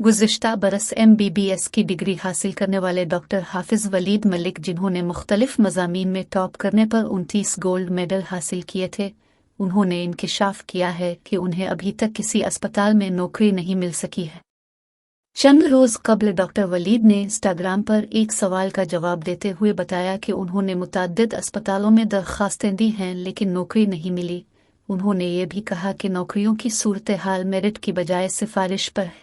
गुज़िश्ता बरस MBBS की degree हासिल करने वाले डॉक्टर हाफिज वलीद मलिक, जिन्होंने मुख्तलिफ मज़ामीन में टॉप करने पर 29 गोल्ड मेडल हासिल किए थे, उन्होंने इंकिशाफ किया है कि उन्हें अभी तक किसी अस्पताल में नौकरी नहीं मिल सकी है। चंद रोज़ कबल डॉक्टर वलीद ने इंस्टाग्राम पर एक सवाल का जवाब देते हुए बताया कि उन्होंने मुतअद्दिद अस्पतालों में दरख्वास्तें दी हैं लेकिन नौकरी नहीं मिली। उन्होंने ये भी कहा कि नौकरियों की सूरत हाल मेरिट की बजाय सिफारिश पर है।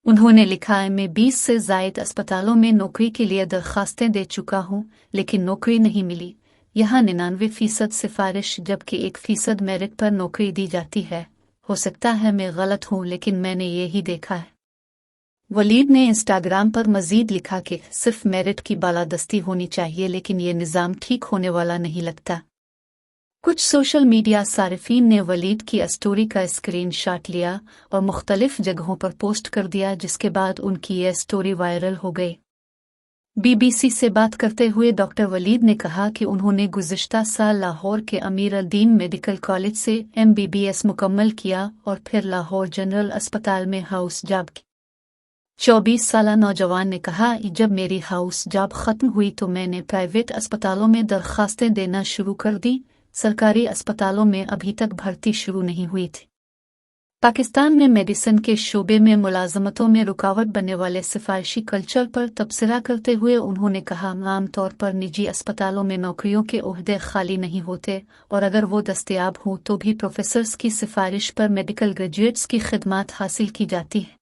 उन्होंने लिखा है, मैं 20 से ज़ायद अस्पतालों में नौकरी के लिए दरख्वास्तें दे चुका हूँ लेकिन नौकरी नहीं मिली। यहाँ 99% सिफारिश जबकि 1% मेरिट पर नौकरी दी जाती है। हो सकता है मैं गलत हूँ लेकिन मैंने ये ही देखा है। वलीद ने इंस्टाग्राम पर मज़ीद लिखा कि सिर्फ मेरिट की बालादस्ती होनी चाहिए लेकिन ये निज़ाम ठीक होने वाला नहीं लगता। कुछ सोशल मीडिया सारिफीन ने वलीद की स्टोरी का स्क्रीनशॉट लिया और मुख्तलिफ जगहों पर पोस्ट कर दिया, जिसके बाद उनकी यह स्टोरी वायरल हो गई। BBC से बात करते हुए डॉक्टर वलीद ने कहा कि उन्होंने गुज़िश्ता साल लाहौर के अमीर अल-दीन मेडिकल कॉलेज से MBBS मुकम्मल किया और फिर लाहौर जनरल अस्पताल में हाउस जॉब की। 24 साला नौजवान ने कहा, जब मेरी हाउस जॉब ख़त्म हुई तो मैंने प्राइवेट अस्पतालों में दरख्वास्तें देना शुरू कर दी। सरकारी अस्पतालों में अभी तक भर्ती शुरू नहीं हुई थी। पाकिस्तान में मेडिसिन के शोबे में मुलाजमतों में रुकावट बनने वाले सिफारिशी कल्चर पर तबसरा करते हुए उन्होंने कहा, आम तौर पर निजी अस्पतालों में नौकरियों के ओहदे खाली नहीं होते और अगर वो दस्तयाब हों तो भी प्रोफेसर्स की सिफारिश पर मेडिकल ग्रेजुएट्स की खिदमात हासिल की जाती है।